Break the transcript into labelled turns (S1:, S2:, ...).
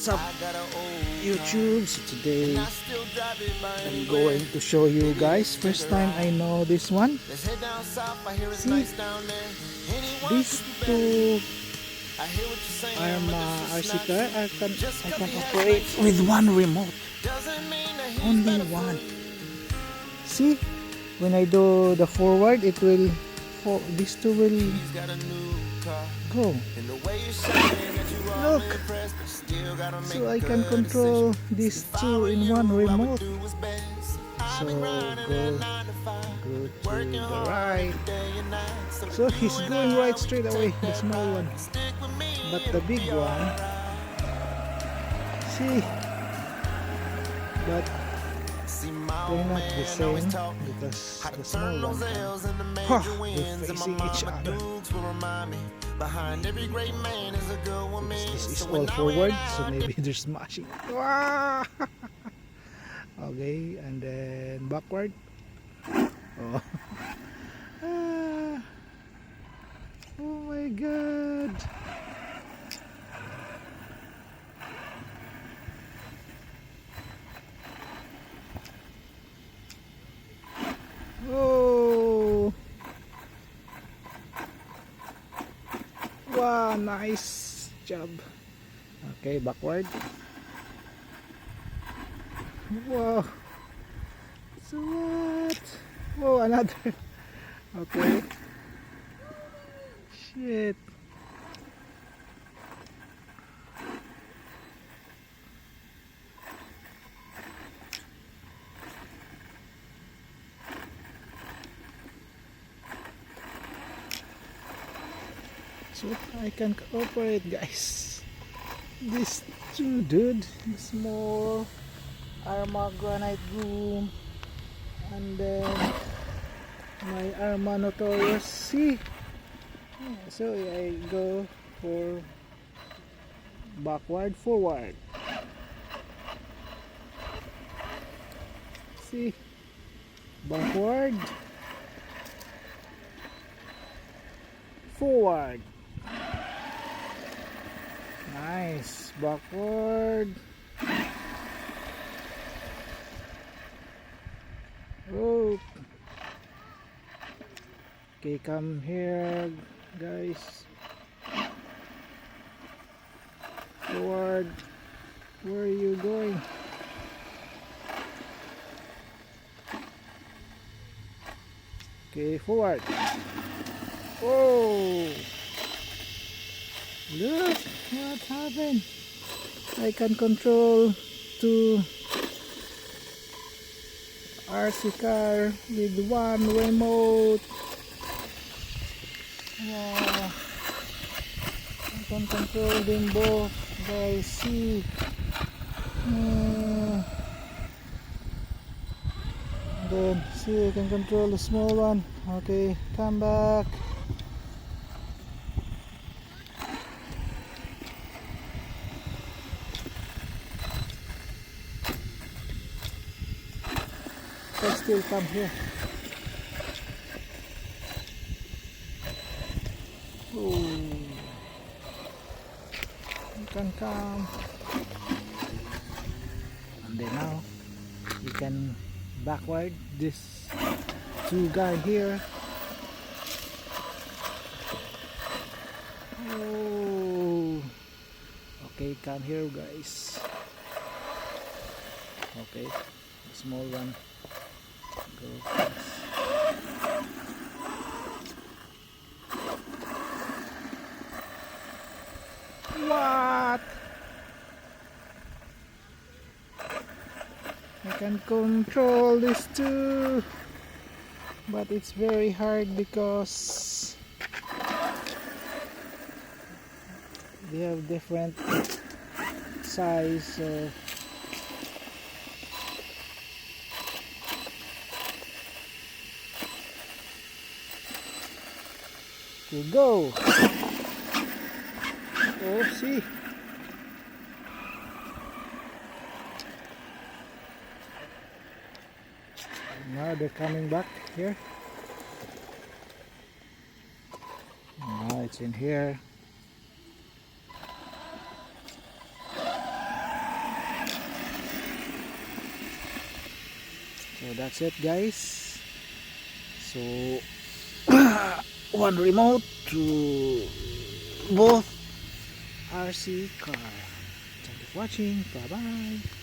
S1: What's up YouTube? So today I'm going to show you guys, first time I know this one. See, these two Arrma RC car I can operate with one remote, only one. See, when I do the forward, it will, these two will go. Look, so I can control these two in one remote. So go to the right. So he's going right straight away, the small one. But the big one, see, but they're not the same because the small one they're facing each other. This is all forward, so maybe they're smashing. Okay, and then backward. Oh. Oh my god. Oh, wow, nice job. Okay, backward. Wow, so what? Whoa, another. Okay, shit. So I can cooperate, guys. This two, dude, small Arrma granite GROM, and then my Arrma NOTORIOUS. See, so I go for backward, forward. See, backward, forward. Nice, backward. Oh, okay, come here, guys. Forward. Where are you going? Okay, forward. Oh, look what happened. I can control two RC car with one remote. Wow, I can control them both, guys. See, then see, I can control the small one. Okay, come back. I still come here. Oh, you can come. And then now you can backward this two guy here. Oh, okay, come here, guys. Okay, the small one. Go. What? I can control this too, but it's very hard because they have different size. So to go. Oh, see. Now they're coming back here. Now it's in here. So that's it, guys. So one remote to both RC car. Thank you for watching. Bye bye.